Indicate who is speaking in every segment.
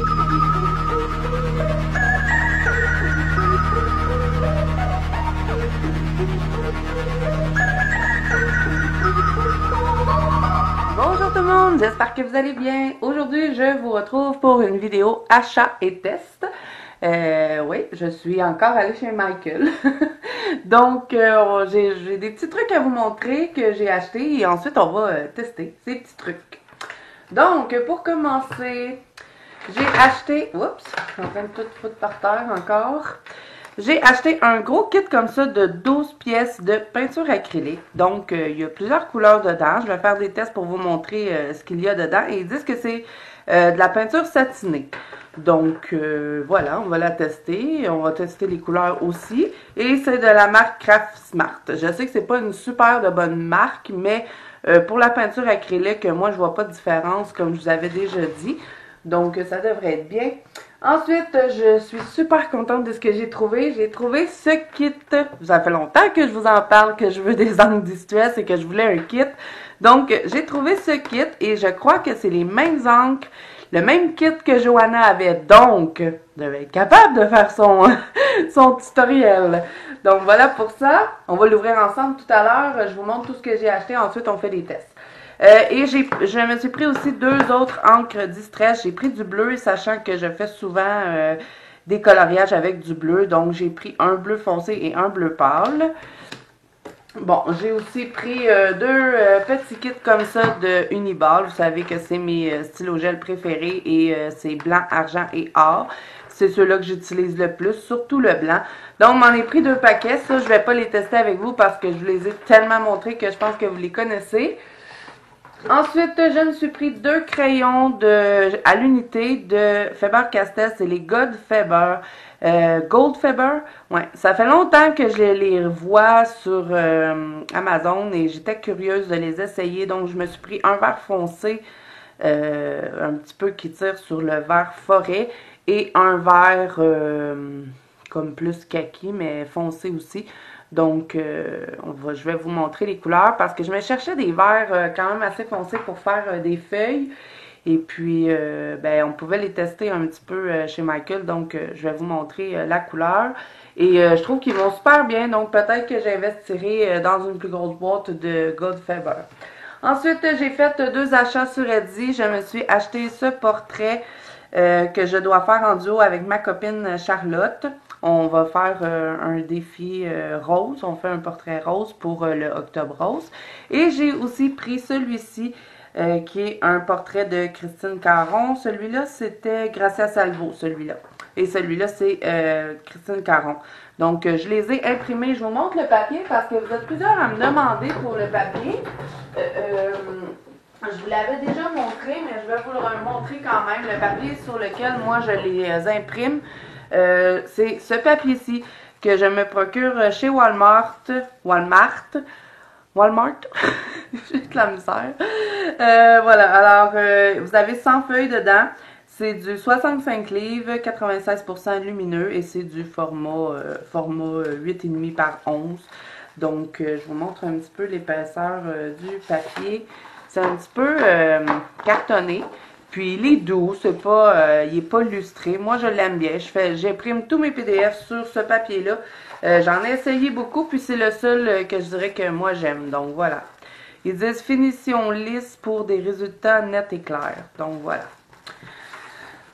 Speaker 1: Bonjour tout le monde, j'espère que vous allez bien. Aujourd'hui, je vous retrouve pour une vidéo achat et test. Oui, je suis encore allée chez Michael. Donc, j'ai des petits trucs à vous montrer que j'ai achetés et ensuite on va tester ces petits trucs. Donc, pour commencer, j'ai acheté... Oups, je suis en train de tout foutre par terre encore. J'ai acheté un gros kit comme ça de 12 pièces de peinture acrylique. Donc, il y a plusieurs couleurs dedans. Je vais faire des tests pour vous montrer ce qu'il y a dedans. Et ils disent que c'est de la peinture satinée. Donc, voilà, on va la tester. On va tester les couleurs aussi. Et c'est de la marque Craft Smart. Je sais que c'est pas une super de bonne marque, mais pour la peinture acrylique, moi, je vois pas de différence, comme je vous avais déjà dit. Donc, ça devrait être bien. Ensuite, je suis super contente de ce que j'ai trouvé. J'ai trouvé ce kit. Ça fait longtemps que je vous en parle, que je veux des angles distress et que je voulais un kit. Donc, j'ai trouvé ce kit et je crois que c'est les mêmes encres, le même kit que Johanna avait. Donc, je vais être capable de faire son tutoriel. Donc, voilà pour ça. On va l'ouvrir ensemble tout à l'heure. Je vous montre tout ce que j'ai acheté. Ensuite, on fait des tests. Et je me suis pris aussi deux autres encres Distress. J'ai pris du bleu, sachant que je fais souvent des coloriages avec du bleu. Donc, j'ai pris un bleu foncé et un bleu pâle. Bon, j'ai aussi pris deux petits kits comme ça de Uniball. Vous savez que c'est mes stylos gel préférés et c'est blanc, argent et or. C'est ceux-là que j'utilise le plus, surtout le blanc. Donc, m'en ai pris deux paquets. Ça, je vais pas les tester avec vous parce que je vous les ai tellement montrés que je pense que vous les connaissez. Ensuite, je me suis pris deux crayons à l'unité de Faber-Castell. C'est les Goldfaber. Goldfaber. Ouais, ça fait longtemps que je les vois sur Amazon et j'étais curieuse de les essayer. Donc, je me suis pris un vert foncé, un petit peu qui tire sur le vert forêt et un vert comme plus kaki, mais foncé aussi. Donc, je vais vous montrer les couleurs parce que je me cherchais des verts quand même assez foncés pour faire des feuilles. Et puis, ben, on pouvait les tester un petit peu chez Michael. Donc, je vais vous montrer la couleur. Et je trouve qu'ils vont super bien. Donc, peut-être que j'investirai dans une plus grosse boîte de Goldfaber. Ensuite, j'ai fait deux achats sur Etsy. Je me suis acheté ce portrait que je dois faire en duo avec ma copine Charlotte. On va faire un défi rose. On fait un portrait rose pour le Octobre Rose. Et j'ai aussi pris celui-ci qui est un portrait de Christine Caron. Celui-là, c'était Gracia Salvo, celui-là. Et celui-là, c'est Christine Caron. Donc, je les ai imprimés. Je vous montre le papier parce que vous êtes plusieurs à me demander pour le papier. Je vous l'avais déjà montré, mais je vais vous le montrer quand même. Le papier sur lequel moi je les imprime, c'est ce papier-ci que je me procure chez Walmart. J'ai de la misère. Voilà, alors vous avez 100 feuilles dedans. C'est du 65 livres, 96% lumineux et c'est du format 8,5 par 11. Donc, je vous montre un petit peu l'épaisseur du papier. C'est un petit peu cartonné. Puis il est doux, c'est pas, il est pas lustré. Moi, je l'aime bien. J'imprime tous mes PDF sur ce papier-là. J'en ai essayé beaucoup, puis c'est le seul que je dirais que moi j'aime. Donc voilà. Ils disent finition lisse pour des résultats nets et clairs. Donc voilà.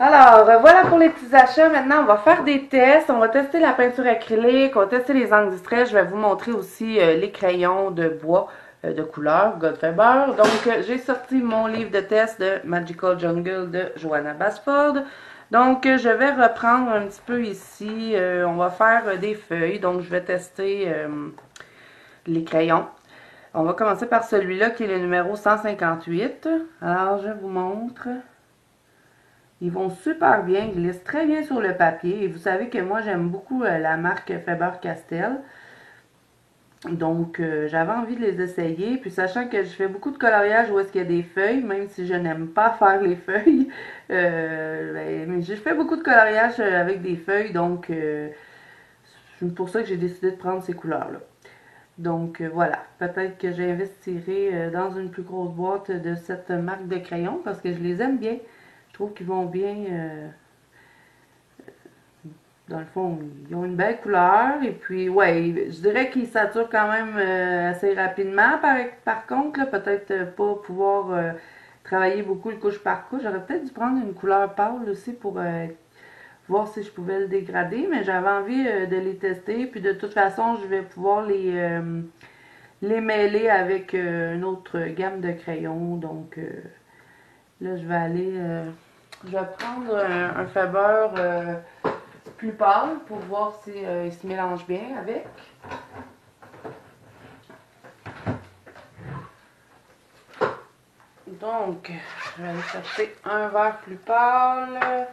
Speaker 1: Alors, voilà pour les petits achats. Maintenant, on va faire des tests. On va tester la peinture acrylique, on va tester les angles distraits. Je vais vous montrer aussi les crayons de bois de couleur Goldfaber. Donc, j'ai sorti mon livre de test de Magical Jungle de Johanna Basford. Donc, je vais reprendre un petit peu ici. On va faire des feuilles. Donc, je vais tester les crayons. On va commencer par celui-là qui est le numéro 158. Alors, je vous montre. Ils vont super bien, ils glissent très bien sur le papier. Et vous savez que moi, j'aime beaucoup la marque Faber-Castell. Donc, j'avais envie de les essayer. Puis, sachant que je fais beaucoup de coloriage où est-ce qu'il y a des feuilles, même si je n'aime pas faire les feuilles. Mais je fais beaucoup de coloriage avec des feuilles. Donc, c'est pour ça que j'ai décidé de prendre ces couleurs-là. Donc, voilà. Peut-être que j'investirai dans une plus grosse boîte de cette marque de crayons parce que je les aime bien. Je trouve qu'ils vont bien. Dans le fond, ils ont une belle couleur. Et puis, ouais, je dirais qu'ils saturent quand même assez rapidement. Par contre, peut-être pas pouvoir travailler beaucoup le couche par couche. J'aurais peut-être dû prendre une couleur pâle aussi pour voir si je pouvais le dégrader. Mais j'avais envie de les tester. Puis de toute façon, je vais pouvoir les mêler avec une autre gamme de crayons. Donc, là, je vais aller... je vais prendre un Faber plus pâle pour voir si il se mélange bien avec. Donc, je vais aller chercher un vert plus pâle.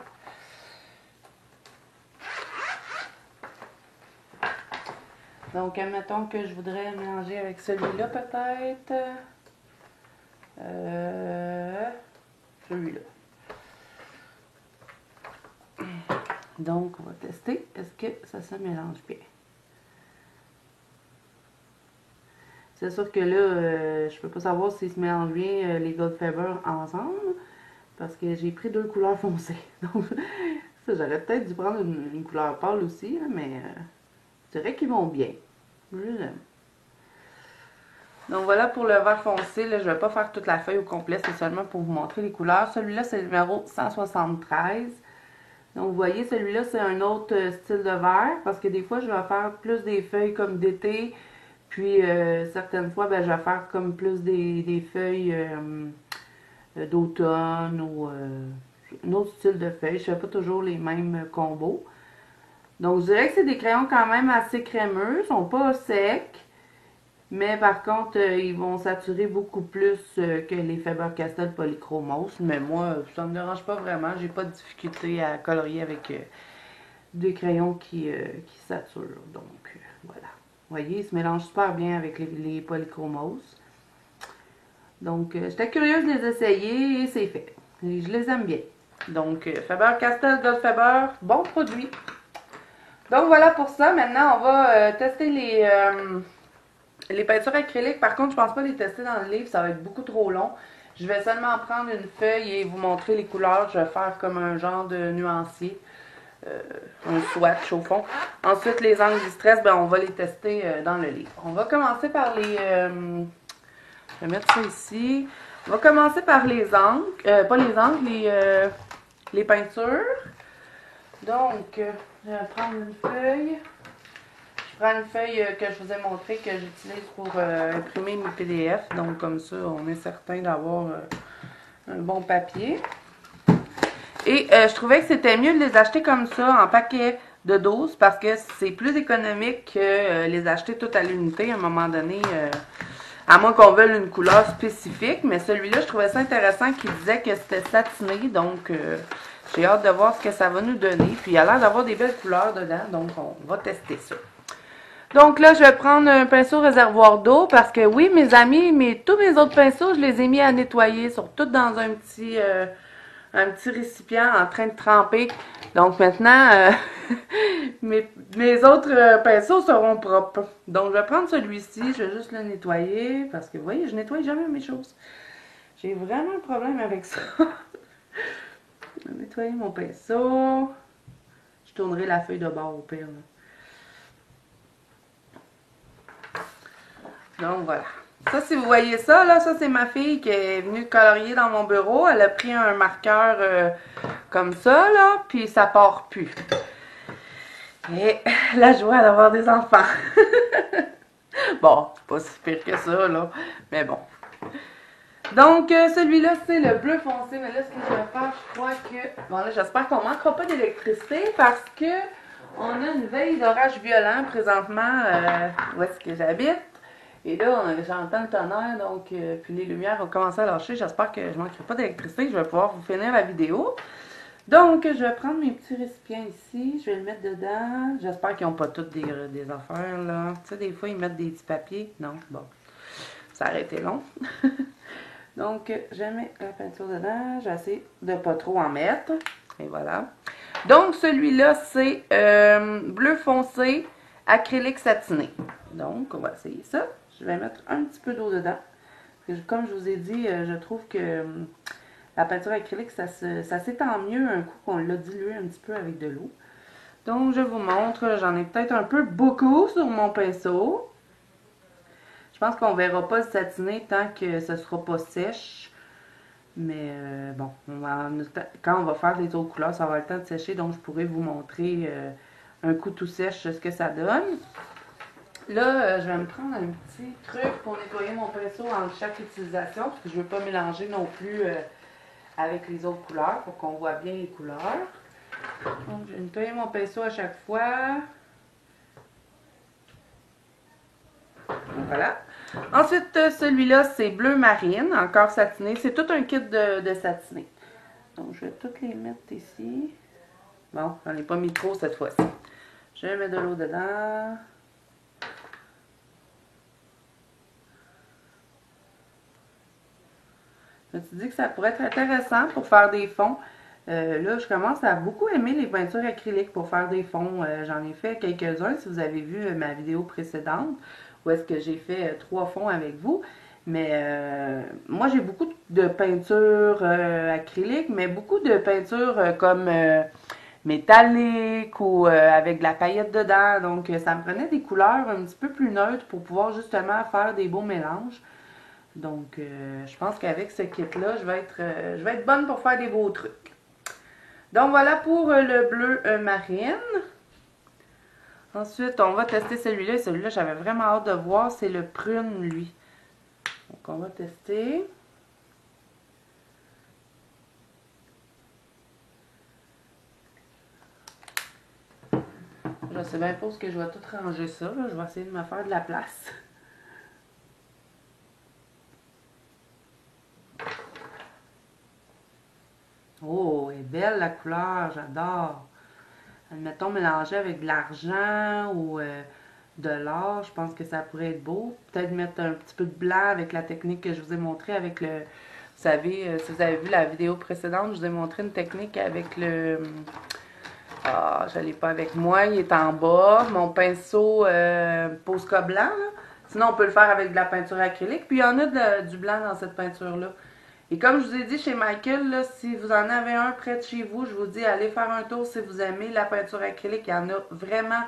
Speaker 1: Donc, admettons que je voudrais mélanger avec celui-là peut-être. Celui-là. Donc, on va tester. Est-ce que ça se mélange bien? C'est sûr que là, je peux pas savoir s'ils se mélangent bien les Goldfaber ensemble. Parce que j'ai pris 2 couleurs foncées. Donc, ça, j'aurais peut-être dû prendre une couleur pâle aussi. Là, mais je dirais qu'ils vont bien. Je les aime. Donc voilà pour le vert foncé. Là, je vais pas faire toute la feuille au complet. C'est seulement pour vous montrer les couleurs. Celui-là, c'est le numéro 173. Donc, vous voyez, celui-là, c'est un autre style de vert, parce que des fois, je vais faire plus des feuilles comme d'été, puis certaines fois, ben, je vais faire comme plus des feuilles d'automne ou un autre style de feuilles. Je ne fais pas toujours les mêmes combos. Donc, je dirais que c'est des crayons quand même assez crémeux, ils sont pas secs, mais par contre, ils vont saturer beaucoup plus que les Faber-Castell Polychromos. Mais moi, ça me dérange pas vraiment. J'ai pas de difficulté à colorier avec des crayons qui saturent. Donc, voilà. Vous voyez, ils se mélangent super bien avec les Polychromos. Donc, j'étais curieuse de les essayer et c'est fait. Et je les aime bien. Donc, Faber-Castell Goldfaber, bon produit. Donc, voilà pour ça. Maintenant, on va tester les peintures acryliques. Par contre, je pense pas les tester dans le livre, ça va être beaucoup trop long. Je vais seulement prendre une feuille et vous montrer les couleurs. Je vais faire comme un genre de nuancier, un swatch au fond. Ensuite, les angles distress, ben, on va les tester dans le livre. On va commencer par les... je vais mettre ça ici. On va commencer par les angles, pas les angles, les peintures. Donc, je vais prendre une feuille. Je prends une feuille que je vous ai montré que j'utilise pour imprimer mes PDF. Donc comme ça, on est certain d'avoir un bon papier. Et je trouvais que c'était mieux de les acheter comme ça en paquet de 12 parce que c'est plus économique que les acheter toutes à l'unité à un moment donné. À moins qu'on veuille une couleur spécifique. Mais celui-là, je trouvais ça intéressant qu'il disait que c'était satiné. Donc j'ai hâte de voir ce que ça va nous donner. Puis il a l'air d'avoir des belles couleurs dedans. Donc on va tester ça. Donc là, je vais prendre un pinceau réservoir d'eau parce que oui, mes amis, tous mes autres pinceaux, je les ai mis à nettoyer. Ils sont tous dans un petit récipient en train de tremper. Donc maintenant, mes autres pinceaux seront propres. Donc je vais prendre celui-ci, je vais juste le nettoyer parce que vous voyez, je nettoie jamais mes choses. J'ai vraiment un problème avec ça. Je vais nettoyer mon pinceau. Je tournerai la feuille de bord au pire. Là. Donc voilà. Ça, si vous voyez ça, là, ça c'est ma fille qui est venue colorier dans mon bureau. Elle a pris un marqueur comme ça, là, puis ça part plus. Et la joie d'avoir des enfants. Bon, c'est pas si pire que ça, là, mais bon. Donc, celui-là, c'est le bleu foncé. Mais là, ce que je vais faire, je crois que... Bon, là, j'espère qu'on manquera pas d'électricité parce que on a une veille d'orage violent présentement où est-ce que j'habite. Et là, j'entends le tonnerre, donc, puis les lumières ont commencé à lâcher. J'espère que je ne manquerai pas d'électricité. Je vais pouvoir vous finir la vidéo. Donc, je vais prendre mes petits récipients ici. Je vais le mettre dedans. J'espère qu'ils n'ont pas toutes des affaires, là. Tu sais, des fois, ils mettent des petits papiers. Non, bon. Ça aurait été long. Donc, je mets la peinture dedans. J'essaie de ne pas trop en mettre. Et voilà. Donc, celui-là, c'est bleu foncé, acrylique satiné. Donc, on va essayer ça. Je vais mettre un petit peu d'eau dedans. Parce que, comme je vous ai dit, je trouve que la peinture acrylique, ça s'étend mieux un coup qu'on l'a dilué un petit peu avec de l'eau. Donc, je vous montre, j'en ai peut-être un peu beaucoup sur mon pinceau. Je pense qu'on ne verra pas le satiner tant que ce ne sera pas sèche. Mais bon, quand on va faire les autres couleurs, ça va avoir le temps de sécher. Donc, je pourrais vous montrer un coup tout sèche ce que ça donne. Là, je vais me prendre un petit truc pour nettoyer mon pinceau entre chaque utilisation. Parce que je ne veux pas mélanger non plus avec les autres couleurs pour qu'on voit bien les couleurs. Donc, je vais nettoyer mon pinceau à chaque fois. Donc, voilà. Ensuite, celui-là, c'est bleu marine, encore satiné. C'est tout un kit de satiné. Donc, je vais toutes les mettre ici. Bon, j'en ai pas mis trop cette fois-ci. Je mets de l'eau dedans. Je me suis dit que ça pourrait être intéressant pour faire des fonds. Là, je commence à beaucoup aimer les peintures acryliques pour faire des fonds. J'en ai fait quelques-uns, si vous avez vu ma vidéo précédente, où est-ce que j'ai fait 3 fonds avec vous. Mais moi, j'ai beaucoup de peintures acryliques, mais beaucoup de peintures comme métalliques ou avec de la paillette dedans. Donc, ça me prenait des couleurs un petit peu plus neutres pour pouvoir justement faire des beaux mélanges. Donc, je pense qu'avec ce kit-là, je vais être bonne pour faire des beaux trucs. Donc, voilà pour le bleu marine. Ensuite, on va tester celui-là. Celui-là, j'avais vraiment hâte de voir. C'est le prune, lui. Donc, on va tester. Je sais bien pas où que je vais tout ranger ça. Là. Je vais essayer de me faire de la place. Oh, elle est belle la couleur, j'adore. Admettons, mélanger avec de l'argent ou de l'or, je pense que ça pourrait être beau. Peut-être mettre un petit peu de blanc avec la technique que je vous ai montrée avec le... Vous savez, si vous avez vu la vidéo précédente, je vous ai montré une technique avec le... Ah, je l'ai pas avec moi, il est en bas. Mon pinceau Posca blanc, là. Sinon, on peut le faire avec de la peinture acrylique. Puis, il y en a du blanc dans cette peinture-là. Et comme je vous ai dit chez Michael, là, si vous en avez un près de chez vous, je vous dis, allez faire un tour si vous aimez la peinture acrylique. Il y en a vraiment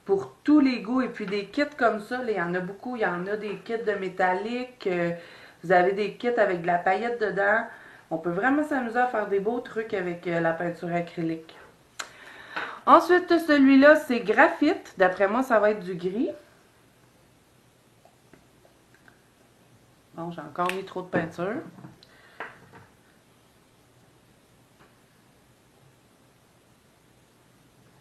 Speaker 1: pour tous les goûts. Et puis des kits comme ça, là, il y en a beaucoup. Il y en a des kits de métallique. Vous avez des kits avec de la paillette dedans. On peut vraiment s'amuser à faire des beaux trucs avec la peinture acrylique. Ensuite, celui-là, c'est graphite. D'après moi, ça va être du gris. Bon, j'ai encore mis trop de peinture.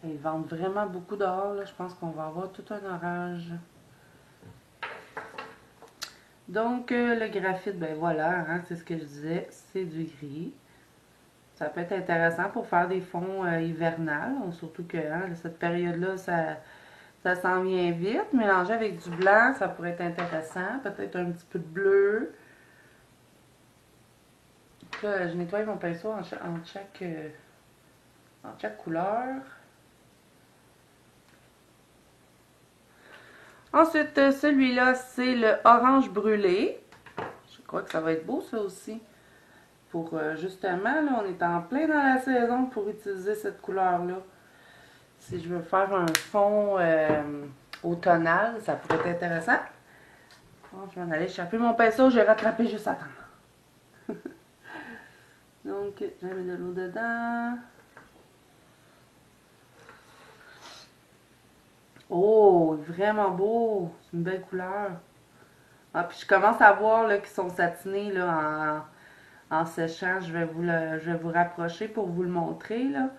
Speaker 1: Ils vendent vraiment beaucoup dehors, là. Je pense qu'on va avoir tout un orage. Donc, le graphite, ben voilà, hein, c'est ce que je disais, c'est du gris. Ça peut être intéressant pour faire des fonds hivernales, surtout que hein, cette période-là, ça s'en vient vite. Mélanger avec du blanc, ça pourrait être intéressant. Peut-être un petit peu de bleu. Là, je nettoie mon pinceau en chaque couleur. Ensuite, celui-là, c'est le orange brûlé. Je crois que ça va être beau, ça aussi. Pour justement, là, on est en plein dans la saison pour utiliser cette couleur-là. Si je veux faire un fond automnal, ça pourrait être intéressant. Bon, je vais en aller échapper mon pinceau, je vais rattraper juste à temps. Donc, je mets de l'eau dedans. Oh, vraiment beau! C'est une belle couleur. Ah, puis je commence à voir qu'ils sont satinés là, en séchant. Je vais vous rapprocher pour vous le montrer. Là,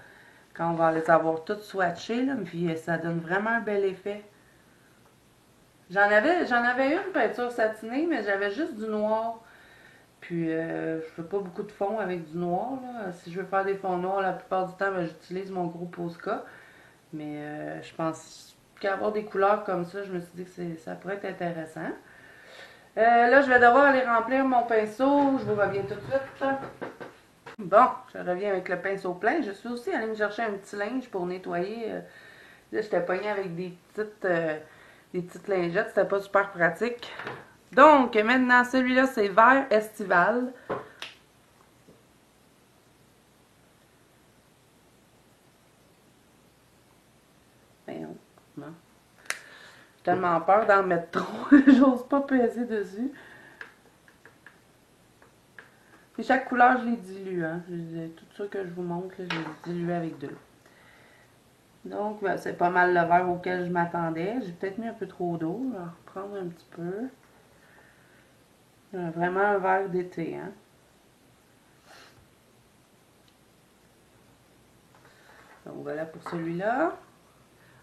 Speaker 1: quand on va les avoir toutes swatchées. Là, puis ça donne vraiment un bel effet. J'en avais une peinture satinée, mais j'avais juste du noir. Puis je fais pas beaucoup de fonds avec du noir. Là. Si je veux faire des fonds noirs, la plupart du temps, ben, j'utilise mon gros Posca. Mais je pense qu'avoir des couleurs comme ça, je me suis dit que ça pourrait être intéressant. Là, je vais devoir aller remplir mon pinceau. Je vous reviens tout de suite. Bon, je reviens avec le pinceau plein. Je suis aussi allée me chercher un petit linge pour nettoyer. Là, j'étais pognée avec des petites lingettes. C'était pas super pratique. Donc, maintenant, celui-là, c'est vert estival. honnêtement. J'ai tellement peur d'en mettre trop, j'ose pas peser dessus. Puis chaque couleur, je les dilue, hein. Tout ça que je vous montre, là, je les dilue avec de l'eau. Donc, ben, c'est pas mal le verre auquel je m'attendais. J'ai peut-être mis un peu trop d'eau. Je vais en reprendre un petit peu. Vraiment un verre d'été, hein. Donc, voilà pour celui-là.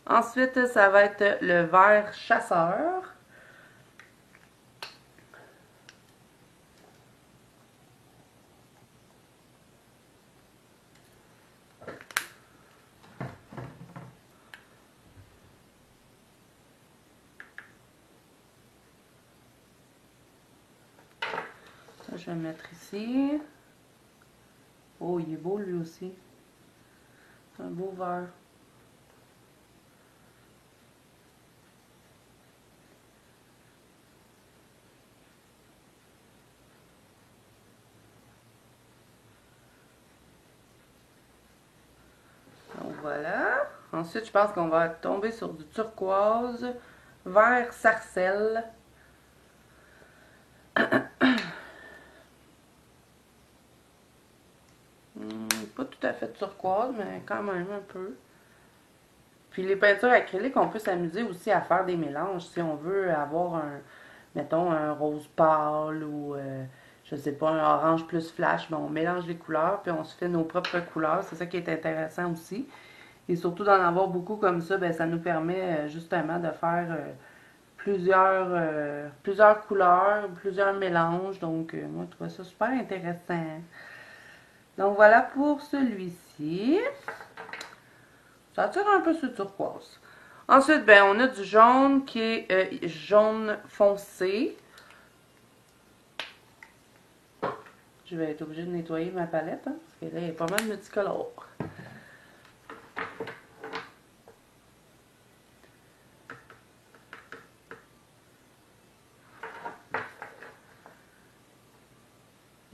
Speaker 1: Ensuite, ça va être le verre chasseur. Ça, je vais le mettre ici. Oh, il est beau lui aussi. C'est un beau verre. Donc voilà. Ensuite, je pense qu'on va tomber sur du turquoise, vert sarcelle. Pas tout à fait turquoise, mais quand même un peu. Puis les peintures acryliques, on peut s'amuser aussi à faire des mélanges. Si on veut avoir un, mettons, un rose pâle ou, je sais pas, un orange plus flash, ben on mélange les couleurs, puis on se fait nos propres couleurs. C'est ça qui est intéressant aussi. Et surtout d'en avoir beaucoup comme ça, ben ça nous permet justement de faire plusieurs couleurs, plusieurs mélanges. Donc, moi, je trouve ça super intéressant. Donc, voilà pour celui-ci. Ça tire un peu sur turquoise. Ensuite, ben, on a du jaune qui est jaune foncé. Je vais être obligée de nettoyer ma palette, hein, parce que là, il y a pas mal de multicolores.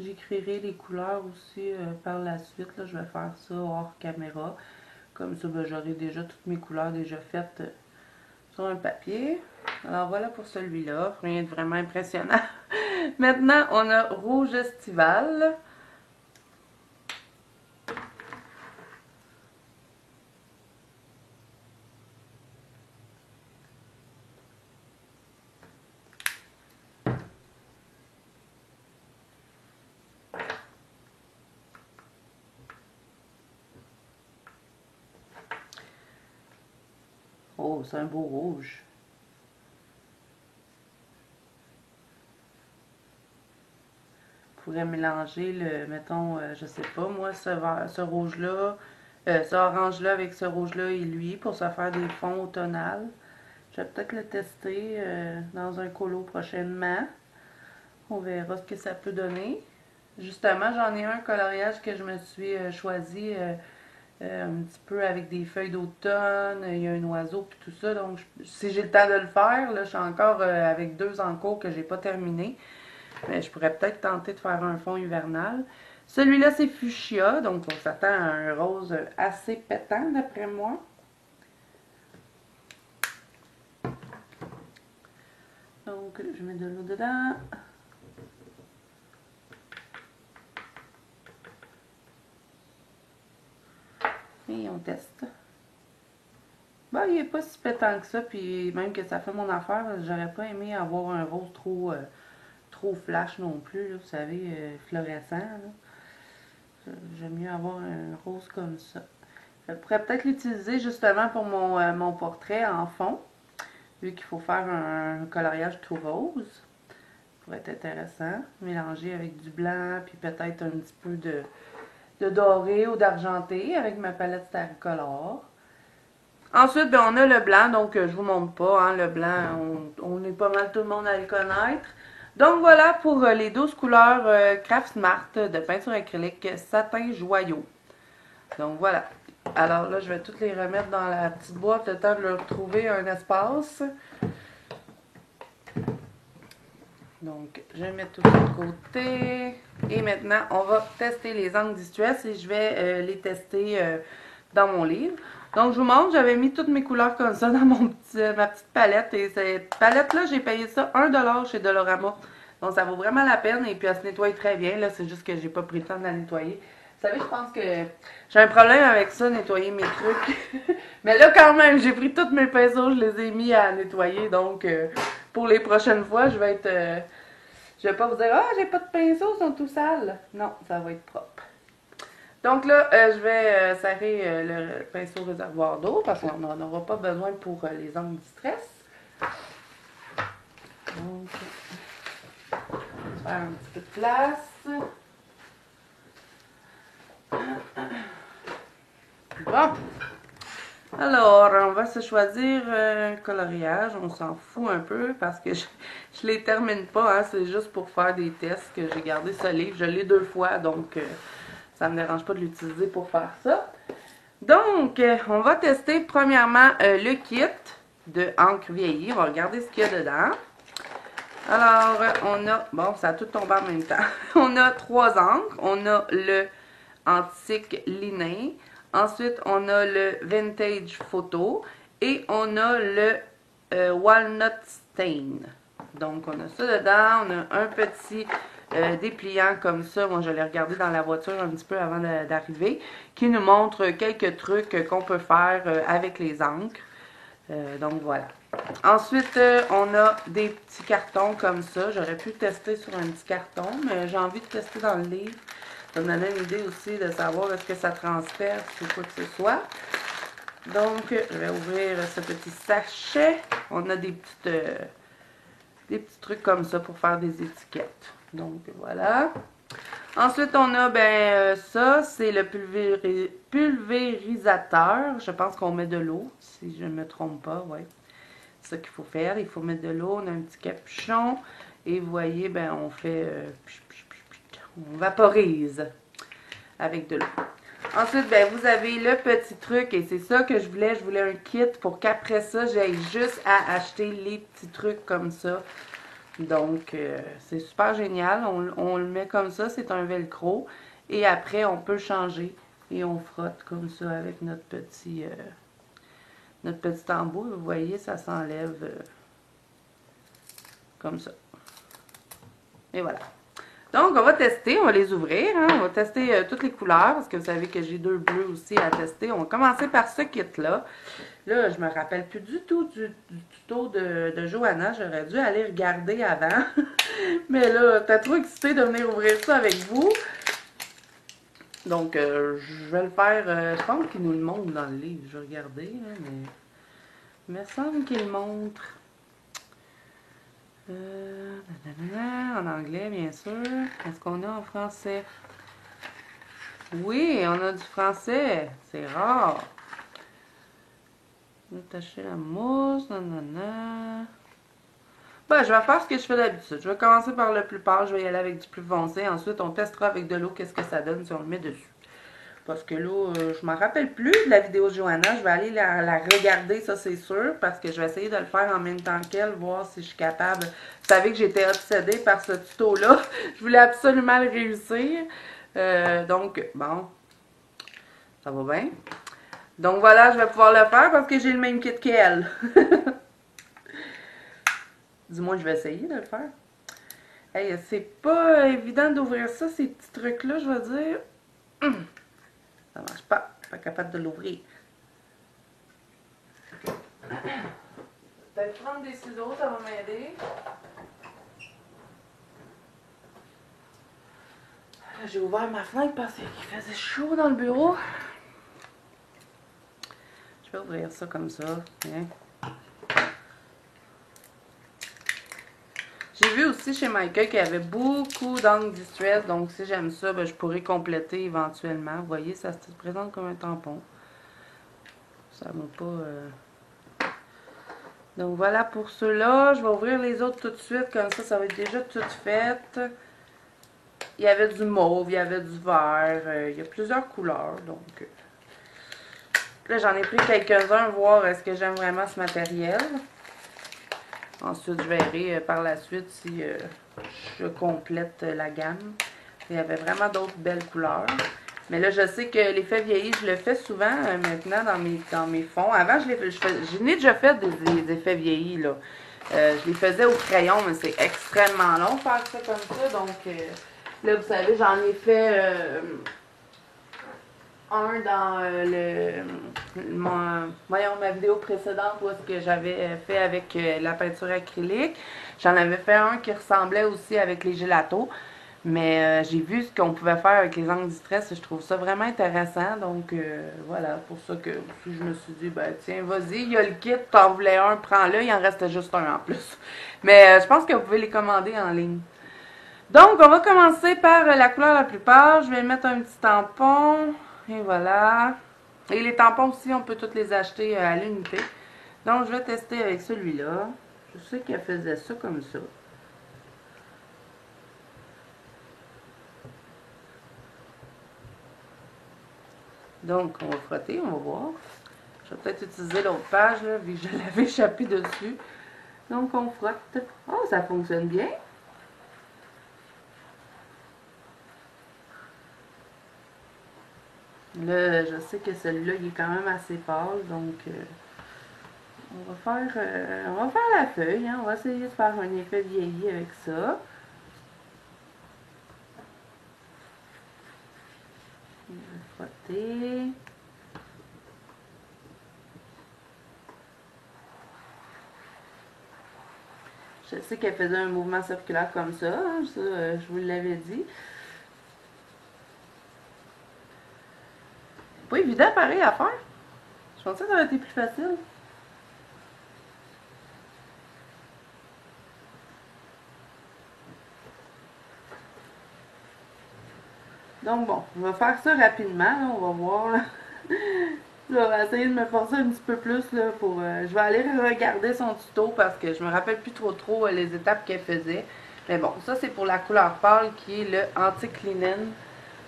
Speaker 1: J'écrirai les couleurs aussi par la suite. Là, je vais faire ça hors caméra. Comme ça, ben, j'aurai déjà toutes mes couleurs déjà faites sur un papier. Alors voilà pour celui-là. Rien de vraiment impressionnant. Maintenant, on a rouge estival. Oh, c'est un beau rouge. Je pourrais mélanger le, mettons, je sais pas, moi, ce rouge-là, ce orange-là avec ce rouge-là et lui pour se faire des fonds automnales. Je vais peut-être le tester dans un colo prochainement. On verra ce que ça peut donner. Justement, j'en ai un coloriage que je me suis choisi un petit peu avec des feuilles d'automne, il y a un oiseau puis tout ça. Donc, si j'ai le temps de le faire, là, je suis encore avec 2 en cours que j'ai pas terminé. Mais je pourrais peut-être tenter de faire un fond hivernal. Celui-là, c'est fuchsia, donc on s'attend à un rose assez pétant d'après moi. Donc, je mets de l'eau dedans. Et on teste. Bah, il n'est pas si pétant que ça, puis même que ça fait mon affaire, j'aurais pas aimé avoir un rose trop flash non plus, là, vous savez, fluorescent. J'aime mieux avoir un rose comme ça. Je pourrais peut-être l'utiliser justement pour mon portrait en fond, vu qu'il faut faire un coloriage tout rose. Ça pourrait être intéressant. Mélanger avec du blanc, puis peut-être un petit peu de doré ou d'argenté avec ma palette Staricolor. Ensuite, ben, on a le blanc, donc je vous montre pas, hein, le blanc, on est pas mal tout le monde à le connaître. Donc voilà pour les 12 couleurs Craft Smart de peinture acrylique satin joyau. Donc voilà. Alors là, je vais toutes les remettre dans la petite boîte, le temps de leur trouver un espace. Donc, je vais mettre tout de côté. Et maintenant, on va tester les angles d'East West et je vais les tester dans mon livre. Donc, je vous montre, j'avais mis toutes mes couleurs comme ça dans ma petite palette. Et cette palette-là, j'ai payé ça 1$ chez Dollarama. Donc, ça vaut vraiment la peine. Et puis, elle se nettoie très bien. Là, c'est juste que j'ai pas pris le temps de la nettoyer. Vous savez, je pense que j'ai un problème avec ça, nettoyer mes trucs. Mais là, quand même, j'ai pris tous mes pinceaux, je les ai mis à nettoyer. Donc, pour les prochaines fois, je vais être... je vais pas vous dire, ah, j'ai pas de pinceaux, ils sont tout sales. Non, ça va être propre. Donc là, je vais serrer le pinceau réservoir d'eau parce qu'on n'en aura pas besoin pour les angles du stress. Donc, faire un petit peu de place. Bon. Alors, on va se choisir un coloriage. On s'en fout un peu parce que je les termine pas. Hein, c'est juste pour faire des tests que j'ai gardé ce livre. Je l'ai 2 fois, donc ça ne me dérange pas de l'utiliser pour faire ça. Donc, on va tester premièrement le kit de encre vieillie. On va regarder ce qu'il y a dedans. Alors, on a... Bon, ça a tout tombé en même temps. On a 3 encres. On a le antique linen. Ensuite, on a le vintage photo. Et on a le walnut stain. Donc, on a ça dedans. On a un petit dépliant comme ça. Moi, je l'ai regardé dans la voiture un petit peu avant d'arriver. Qui nous montre quelques trucs qu'on peut faire avec les encres. Donc, voilà. Ensuite, on a des petits cartons comme ça. J'aurais pu tester sur un petit carton, mais j'ai envie de tester dans le livre. Ça me donnait une idée aussi de savoir est-ce que ça transperce ou quoi que ce soit. Donc, je vais ouvrir ce petit sachet. On a des petits trucs comme ça pour faire des étiquettes. Donc, voilà. Ensuite, on a, ça, c'est le pulvérisateur. Je pense qu'on met de l'eau, si je ne me trompe pas, ouais. C'est ça qu'il faut faire. Il faut mettre de l'eau, on a un petit capuchon. Et vous voyez, on fait... on vaporise avec de l'eau. Ensuite, vous avez le petit truc, et c'est ça que je voulais. Je voulais un kit pour qu'après ça, j'aille juste à acheter les petits trucs comme ça. Donc, c'est super génial. On le met comme ça, c'est un velcro. Et après, on peut changer. Et on frotte comme ça avec notre petit embout. Vous voyez, ça s'enlève comme ça. Et voilà. Donc, on va tester, on va les ouvrir. Hein? On va tester toutes les couleurs, parce que vous savez que j'ai 2 bleus aussi à tester. On va commencer par ce kit-là. Là, je me rappelle plus du tout du tuto de Johanna. J'aurais dû aller regarder avant. Mais là, t'es trop excitée de venir ouvrir ça avec vous. Donc, je vais le faire. Je pense qu'il nous le montre dans le livre. Je vais regarder, hein, mais il me semble qu'il le montre. En anglais, bien sûr. Est-ce qu'on a en français? Oui, on a du français. C'est rare. Attacher la mousse. Nanana. Je vais faire ce que je fais d'habitude. Je vais commencer par le plus pâle. Je vais y aller avec du plus foncé. Ensuite, on testera avec de l'eau qu'est-ce que ça donne si on le met dessus. Parce que là, je m'en rappelle plus de la vidéo de Johanna. Je vais aller la regarder, ça c'est sûr. Parce que je vais essayer de le faire en même temps qu'elle, voir si je suis capable. Vous savez que j'étais obsédée par ce tuto-là. Je voulais absolument le réussir. Donc, bon, ça va bien. Donc voilà, je vais pouvoir le faire parce que j'ai le même kit qu'elle. Du moins, je vais essayer de le faire. Hey, c'est pas évident d'ouvrir ça, ces petits trucs-là, je vais dire. Ça marche pas. Pas capable de l'ouvrir. Peut-être prendre des ciseaux, ça va m'aider. J'ai ouvert ma fenêtre parce qu'il faisait chaud dans le bureau. Je vais ouvrir ça comme ça. Hein. J'ai vu aussi chez Michael qu'il y avait beaucoup d'angles distress, donc si j'aime ça, je pourrais compléter éventuellement. Vous voyez, ça se présente comme un tampon. Ça m'a pas... Donc voilà pour ceux-là. Je vais ouvrir les autres tout de suite, comme ça va être déjà tout fait. Il y avait du mauve, il y avait du vert, il y a plusieurs couleurs, donc... Là, j'en ai pris quelques-uns, voir est-ce que j'aime vraiment ce matériel. Ensuite, je verrai par la suite si je complète la gamme. Il y avait vraiment d'autres belles couleurs. Mais là, je sais que l'effet vieilli, je le fais souvent maintenant dans mes fonds. Avant, je n'ai déjà fait des effets vieillis, là. Je les faisais au crayon, mais c'est extrêmement long de faire ça comme ça. Donc, là, vous savez, j'en ai fait un dans voyons, ma vidéo précédente où est-ce que j'avais fait avec la peinture acrylique. J'en avais fait un qui ressemblait aussi avec les gélatos. Mais j'ai vu ce qu'on pouvait faire avec les angles distress. Je trouve ça vraiment intéressant. Donc voilà, pour ça que je me suis dit, ben tiens, vas-y, il y a le kit, t'en voulais un, prends-le, il en reste juste un en plus. Mais je pense que vous pouvez les commander en ligne. Donc, on va commencer par la couleur la plus pâle. Je vais mettre un petit tampon. Et voilà. Et les tampons aussi, on peut tous les acheter à l'unité. Donc, je vais tester avec celui-là. Je sais qu'elle faisait ça comme ça. Donc, on va frotter, on va voir. Je vais peut-être utiliser l'autre page, là, vu que je l'avais échappé dessus. Donc, on frotte. Oh, ça fonctionne bien. Là, je sais que celui-là, il est quand même assez pâle, donc on va faire la feuille, hein. On va essayer de faire un effet vieilli avec ça. On va frotter. Je sais qu'elle faisait un mouvement circulaire comme ça, hein, ça je vous l'avais dit. Pas évident pareil à faire. Je pensais que ça aurait été plus facile. Donc bon, on va faire ça rapidement, là, on va voir. Là. Je vais essayer de me forcer un petit peu plus là, pour. Je vais aller regarder son tuto parce que je me rappelle plus trop les étapes qu'elle faisait. Mais bon, ça c'est pour la couleur pâle qui est le antique linen.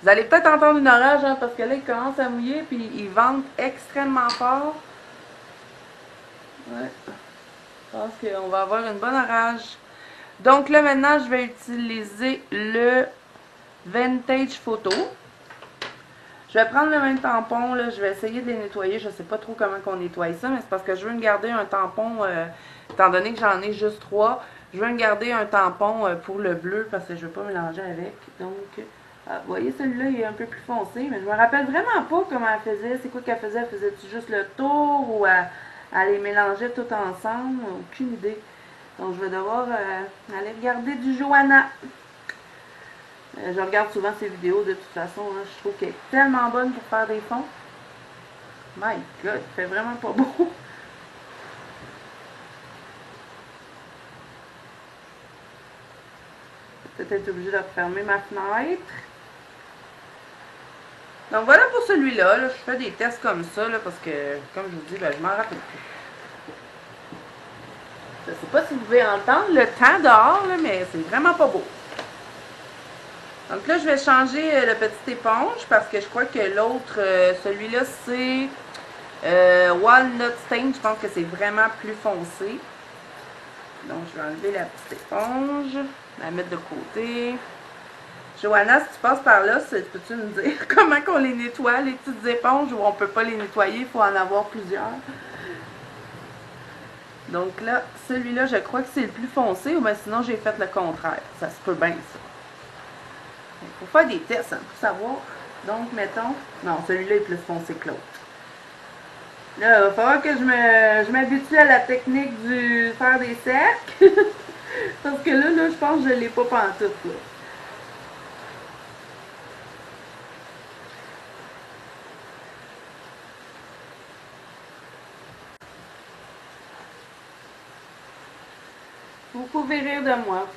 Speaker 1: Vous allez peut-être entendre une orage hein, parce que là il commence à mouiller puis il vente extrêmement fort. Ouais. Je pense qu'on va avoir une bonne orage. Donc là maintenant je vais utiliser le Vintage Photo. Je vais prendre le même tampon, là, je vais essayer de les nettoyer. Je ne sais pas trop comment on nettoie ça, mais c'est parce que je veux me garder un tampon, étant donné que j'en ai juste 3, je veux me garder un tampon pour le bleu parce que je ne veux pas mélanger avec. Donc, vous voyez, celui-là, il est un peu plus foncé, mais je me rappelle vraiment pas comment elle faisait. C'est quoi qu'elle faisait? Elle faisait-tu juste le tour ou elle les mélangeait tout ensemble? Aucune idée. Donc, je vais devoir aller regarder du Johanna. Je regarde souvent ses vidéos de toute façon. Hein. Je trouve qu'elle est tellement bonne pour faire des fonds. My God, il fait vraiment pas beau. Je vais peut-être être obligée de refermer ma fenêtre. Donc voilà pour celui-là. Là. Je fais des tests comme ça là, parce que, comme je vous dis, ben, je m'en rappelle plus. Je sais pas si vous pouvez entendre le temps dehors, là, mais c'est vraiment pas beau. Donc là, je vais changer le petit éponge parce que je crois que l'autre, celui-là, c'est Walnut Stain. Je pense que c'est vraiment plus foncé. Donc, je vais enlever la petite éponge, la mettre de côté. Johanna, si tu passes par là, peux-tu me dire comment qu'on les nettoie, les petites éponges, ou on peut pas les nettoyer, il faut en avoir plusieurs. Donc là, celui-là, je crois que c'est le plus foncé, ou bien sinon j'ai fait le contraire. Ça se peut bien, ça. Il faut faire des tests hein, pour savoir. Donc, mettons... Non, celui-là est plus foncé que l'autre. Là, il va falloir que je m'habitue à la technique du faire des cercles. Parce que là, je pense que je ne l'ai pas pantoute, là. Vous pouvez rire de moi,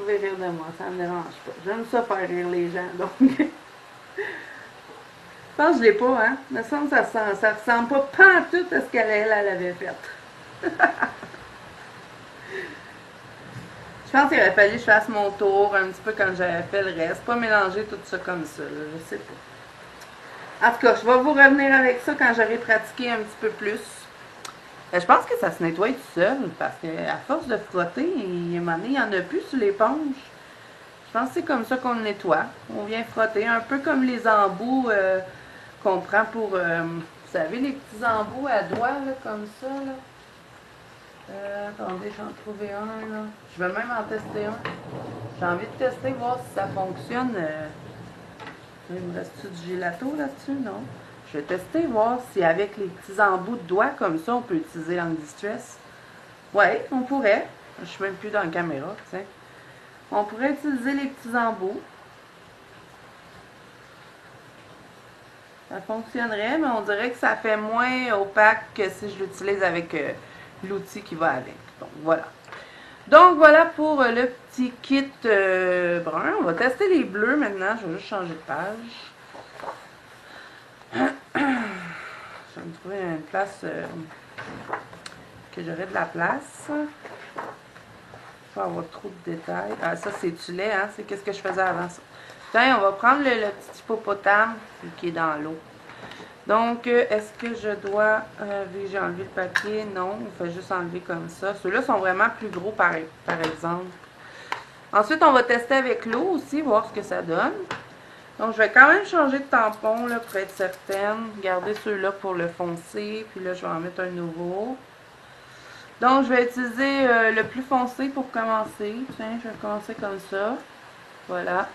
Speaker 1: ça ne me dérange pas. J'aime ça faire rire les gens, donc... Je pense que je l'ai pas, hein. Il me semble que ça ressemble pas pantoute à ce qu'elle avait fait. Je pense qu'il aurait fallu que je fasse mon tour un petit peu comme j'avais fait le reste. Pas mélanger tout ça comme ça, là, je sais pas. En tout cas, je vais vous revenir avec ça quand j'aurai pratiqué un petit peu plus. Je pense que ça se nettoie tout seul parce qu'à force de frotter, il n'y en a plus sur l'éponge. Je pense que c'est comme ça qu'on le nettoie. On vient frotter, un peu comme les embouts qu'on prend pour, vous savez, les petits embouts à doigts, là, comme ça, là. Attendez, j'en trouvais un, là. Je vais même en tester un. J'ai envie de tester, voir si ça fonctionne. Il me reste-tu du gelato là-dessus? Non. Je vais tester, voir si avec les petits embouts de doigts comme ça, on peut utiliser l'Anti-Stress. Ouais, on pourrait. Je suis même plus dans la caméra, tu sais. On pourrait utiliser les petits embouts. Ça fonctionnerait, mais on dirait que ça fait moins opaque que si je l'utilise avec l'outil qui va avec. Donc, voilà. Donc, voilà pour le petit kit brun. On va tester les bleus maintenant. Je vais juste changer de page. Je vais me trouver une place que j'aurai de la place. Pas avoir trop de détails. Ah, ça, c'est du lait, hein? C'est qu'est-ce que je faisais avant ça. Tiens, on va prendre le petit hippopotame qui est dans l'eau. Donc, est-ce que je dois... j'ai enlevé le papier. Non, on fait juste enlever comme ça. Ceux-là sont vraiment plus gros, par exemple. Ensuite, on va tester avec l'eau aussi, voir ce que ça donne. Donc, je vais quand même changer de tampon, là, pour être certaine. Garder ceux-là pour le foncé. Puis là, je vais en mettre un nouveau. Donc, je vais utiliser le plus foncé pour commencer. Tiens, je vais commencer comme ça. Voilà.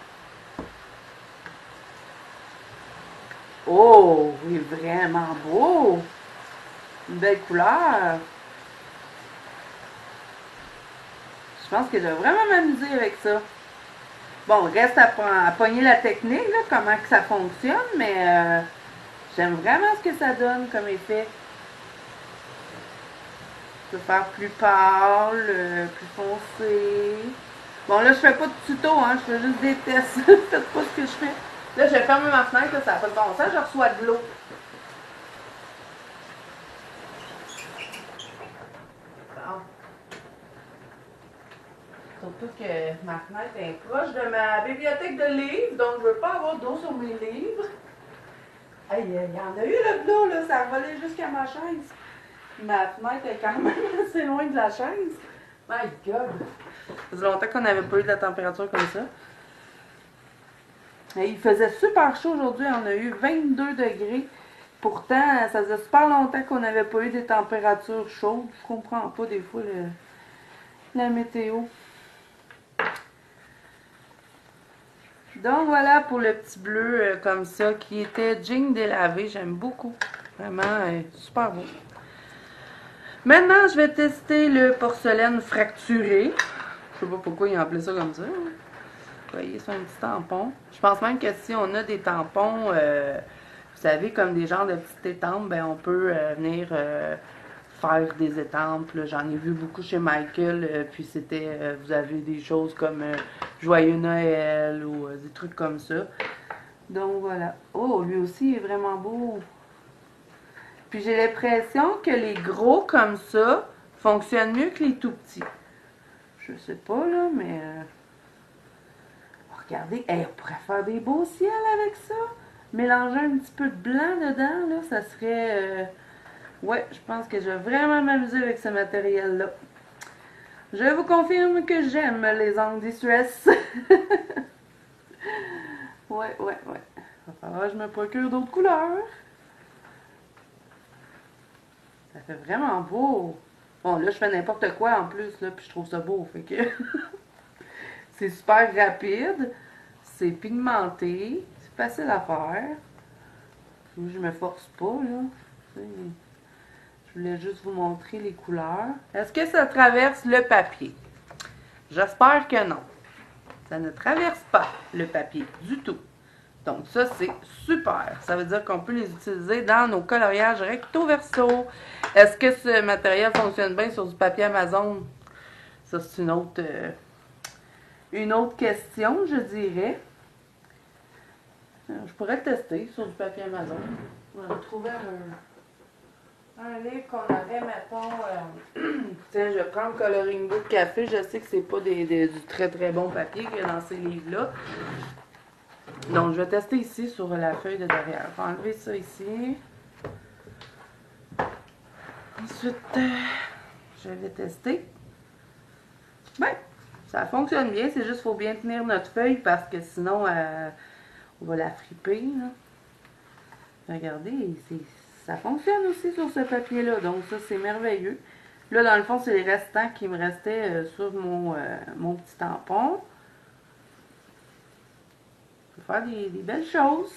Speaker 1: Oh, il est vraiment beau! Une belle couleur! Je pense que je vais vraiment m'amuser avec ça. Bon, reste à pogner la technique, là, comment que ça fonctionne, mais j'aime vraiment ce que ça donne comme effet. Je peux faire plus pâle, plus foncé. Bon, là, je fais pas de tuto, hein, je fais juste des tests. Faites pas ce que je fais. Là, je vais fermer ma fenêtre, là, ça n'a pas de bon sens, je reçois de l'eau. Bon. Surtout que ma fenêtre est proche de ma bibliothèque de livres, donc je ne veux pas avoir d'eau sur mes livres. Aïe, il y en a eu là, de l'eau, là, ça a volé jusqu'à ma chaise. Ma fenêtre est quand même assez loin de la chaise. My God! Ça faisait longtemps qu'on n'avait pas eu de la température comme ça. Et il faisait super chaud aujourd'hui, on a eu 22 degrés. Pourtant, ça faisait super longtemps qu'on n'avait pas eu des températures chaudes. Je comprends pas des fois la météo. Donc voilà pour le petit bleu comme ça qui était jean délavé. J'aime beaucoup. Vraiment super beau. Maintenant, je vais tester le porcelaine fracturé. Je sais pas pourquoi ils ont appelé ça comme ça. Vous voyez, c'est un petit tampon. Je pense même que si on a des tampons, vous savez, comme des genres de petites étampes, ben on peut venir faire des étampes. J'en ai vu beaucoup chez Michael, puis c'était, vous avez des choses comme Joyeux Noël ou des trucs comme ça. Donc voilà. Oh, lui aussi est vraiment beau. Puis j'ai l'impression que les gros comme ça fonctionnent mieux que les tout petits. Je sais pas là, mais regardez, hey, on pourrait faire des beaux ciels avec ça. Mélanger un petit peu de blanc dedans, là, ça serait... ouais, je pense que je vais vraiment m'amuser avec ce matériel-là. Je vous confirme que j'aime les Anti-Stress. Ouais. Il va falloir que je me procure d'autres couleurs. Ça fait vraiment beau. Bon, là, je fais n'importe quoi en plus, là, puis je trouve ça beau. Fait que c'est super rapide. C'est pigmenté. C'est facile à faire. Je me force pas, là. Je voulais juste vous montrer les couleurs. Est-ce que ça traverse le papier? J'espère que non. Ça ne traverse pas le papier du tout. Donc ça, c'est super. Ça veut dire qu'on peut les utiliser dans nos coloriages recto verso. Est-ce que ce matériel fonctionne bien sur du papier Amazon? Ça, c'est une autre question, je dirais. Je pourrais tester sur du papier Amazon. On va trouver un livre qu'on avait, mettons... tiens, je prends le coloring book café. Je sais que c'est pas du très très bon papier qu'il y a dans ces livres-là. Donc, je vais tester ici sur la feuille de derrière. Je vais enlever ça ici. Ensuite, je vais tester. Ben, ça fonctionne bien. C'est juste qu'il faut bien tenir notre feuille parce que sinon, on va la friper. Là. regardez, ça fonctionne aussi sur ce papier-là. Donc ça, c'est merveilleux. Là, dans le fond, c'est les restants qui me restaient sur mon petit tampon. Je vais faire des belles choses.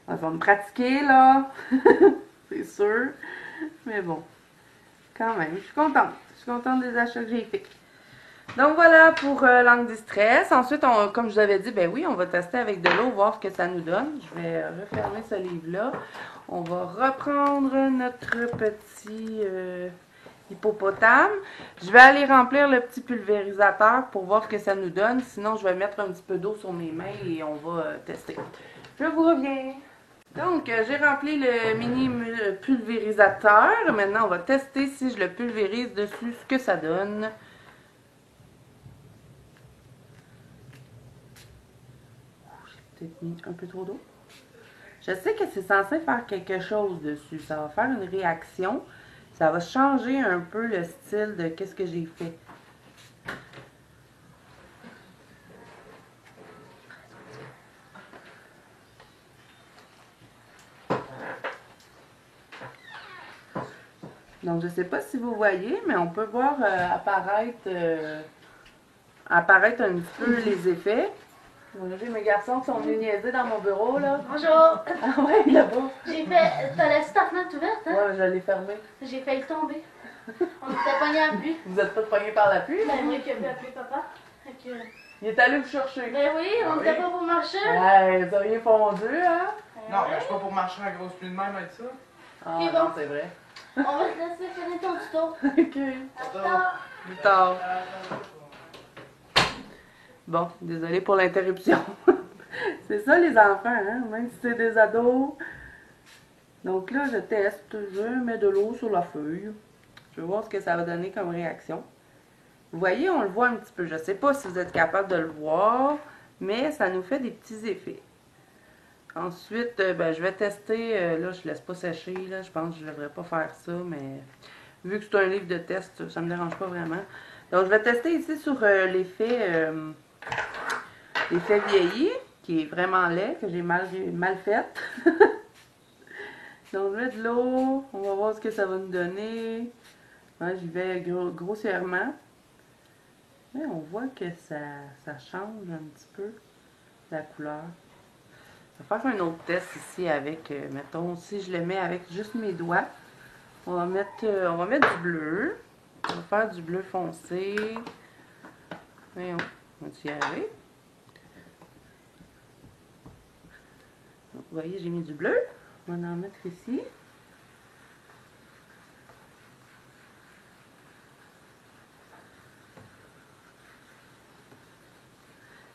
Speaker 1: Ça va me pratiquer, là. C'est sûr. Mais bon, quand même, je suis contente. Je suis contente des achats que j'ai faits. Donc voilà pour l'angle du stress. Ensuite, comme je vous avais dit, ben oui, on va tester avec de l'eau, voir ce que ça nous donne. Je vais refermer ce livre-là. On va reprendre notre petit hippopotame. Je vais aller remplir le petit pulvérisateur pour voir ce que ça nous donne. Sinon, je vais mettre un petit peu d'eau sur mes mains et on va tester. Je vous reviens. Donc, j'ai rempli le mini pulvérisateur. Maintenant, on va tester si je le pulvérise dessus, ce que ça donne. J'ai peut-être mis un peu trop d'eau. Je sais que c'est censé faire quelque chose dessus. Ça va faire une réaction. Ça va changer un peu le style de qu'est-ce que j'ai fait. Donc, je ne sais pas si vous voyez, mais on peut voir apparaître un petit peu les effets. J'ai mes garçons qui sont venus niaiser dans mon bureau, là.
Speaker 2: Bonjour!
Speaker 1: Ah ouais, là-bas.
Speaker 2: J'ai fait... T'as laissé ta fenêtre ouverte, hein?
Speaker 1: Ouais, je l'ai fermée.
Speaker 2: J'ai failli tomber. On était pognés à la pluie.
Speaker 1: Vous êtes pas pognés par la pluie?
Speaker 2: Ben oui, qui a pu appeler papa. Fait que...
Speaker 1: Il est allé vous chercher.
Speaker 2: Ben oui, on était pas pour marcher.
Speaker 1: Ouais, vous auriez fondu, hein?
Speaker 3: Non, mais je suis pas pour marcher à grosse pluie de même avec ça.
Speaker 1: Ah
Speaker 2: Ok,
Speaker 1: non,
Speaker 2: bon.
Speaker 1: c'est vrai.
Speaker 2: On va te laisser finir ton tuto.
Speaker 1: Ok.
Speaker 2: Attends.
Speaker 1: Plus tard. Bon, désolée pour l'interruption. C'est ça les enfants, hein? Même si c'est des ados. Donc là, je teste. Je mets de l'eau sur la feuille. Je vais voir ce que ça va donner comme réaction. Vous voyez, on le voit un petit peu. Je ne sais pas si vous êtes capable de le voir, mais ça nous fait des petits effets. Ensuite, ben, je vais tester. Là, je ne laisse pas sécher. Là. Je pense que je ne devrais pas faire ça, mais vu que c'est un livre de test, ça ne me dérange pas vraiment. Donc, je vais tester ici sur l'effet vieilli, qui est vraiment laid, que j'ai mal fait. Donc, je mets de l'eau. On va voir ce que ça va nous donner. Ouais, j'y vais grossièrement. Mais on voit que ça change un petit peu la couleur. Je vais faire un autre test ici avec, mettons, si je le mets avec juste mes doigts. On va mettre du bleu. On va faire du bleu foncé. Voyons, on va y arriver. Vous voyez, j'ai mis du bleu. On va en mettre ici.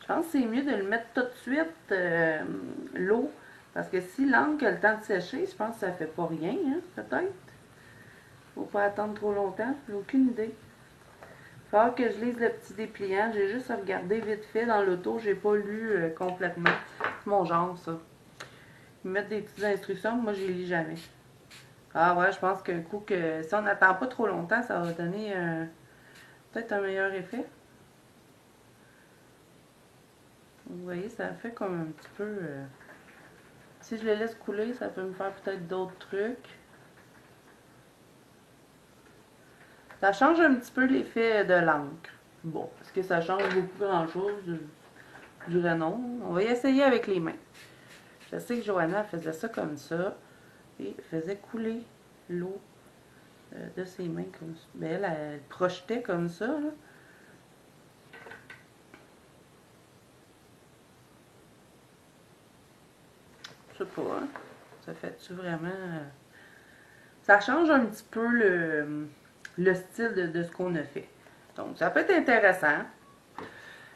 Speaker 1: Je pense que c'est mieux de le mettre tout de suite, l'eau. Parce que si l'encre a le temps de sécher, je pense que ça fait pas rien, hein, peut-être. Faut pas attendre trop longtemps, j'ai aucune idée. Il va falloir que je lise le petit dépliant. J'ai juste regardé vite fait dans l'auto, j'ai pas lu complètement. C'est mon genre, ça. Ils mettent des petites instructions, moi je les lis jamais. Ah ouais, je pense qu'un coup que si on n'attend pas trop longtemps, ça va donner peut-être un meilleur effet. Vous voyez, ça fait comme un petit peu... si je le laisse couler, ça peut me faire peut-être d'autres trucs. Ça change un petit peu l'effet de l'encre. Bon, est-ce que ça change beaucoup grand-chose? Je dirais non. On va y essayer avec les mains. Je sais que Johanna faisait ça comme ça. Et faisait couler l'eau de ses mains comme ça. Ben, elle projetait comme ça, là. Je sais pas, hein? Ça fait-tu vraiment... Ça change un petit peu le style de ce qu'on a fait. Donc, ça peut être intéressant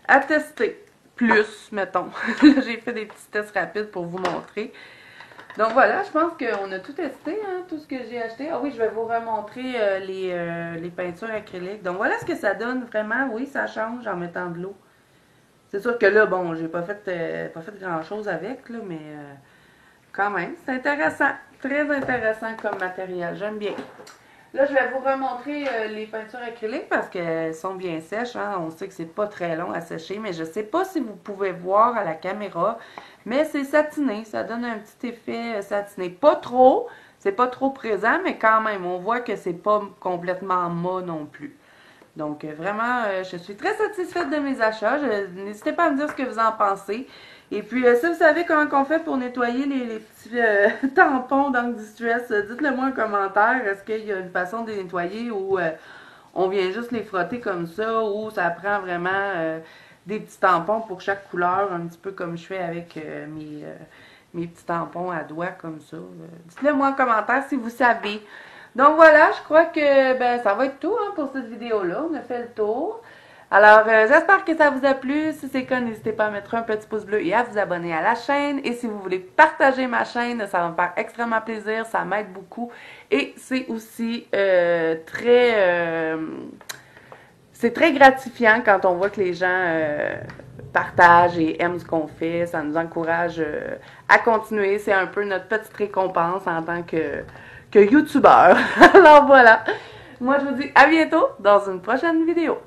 Speaker 1: à tester. Plus, mettons. Là, j'ai fait des petits tests rapides pour vous montrer. Donc, voilà, je pense qu'on a tout testé, hein, tout ce que j'ai acheté. Ah oui, je vais vous remontrer les peintures acryliques. Donc, voilà ce que ça donne vraiment. Oui, ça change en mettant de l'eau. C'est sûr que là, bon, j'ai pas fait grand-chose avec, là, mais quand même, c'est intéressant. Très intéressant comme matériel. J'aime bien. Là, je vais vous remontrer les peintures acryliques parce qu'elles sont bien sèches. Hein? On sait que c'est pas très long à sécher, mais je sais pas si vous pouvez voir à la caméra, mais c'est satiné. Ça donne un petit effet satiné. Pas trop, c'est pas trop présent, mais quand même, on voit que c'est pas complètement mat non plus. Donc, vraiment, je suis très satisfaite de mes achats. N'hésitez pas à me dire ce que vous en pensez. Et puis, si vous savez comment on fait pour nettoyer les petits tampons d'angle distress, dites-le moi en commentaire. Est-ce qu'il y a une façon de les nettoyer ou on vient juste les frotter comme ça ou ça prend vraiment des petits tampons pour chaque couleur, un petit peu comme je fais avec mes petits tampons à doigts comme ça. Dites-le moi en commentaire si vous savez. Donc voilà, je crois que ben, ça va être tout hein, pour cette vidéo-là. On a fait le tour. Alors, j'espère que ça vous a plu. Si c'est le cas, n'hésitez pas à mettre un petit pouce bleu et à vous abonner à la chaîne. Et si vous voulez partager ma chaîne, ça va me faire extrêmement plaisir. Ça m'aide beaucoup. Et c'est aussi c'est très gratifiant quand on voit que les gens partagent et aiment ce qu'on fait. Ça nous encourage à continuer. C'est un peu notre petite récompense en tant que youtubeur. Alors voilà. Moi, je vous dis à bientôt dans une prochaine vidéo.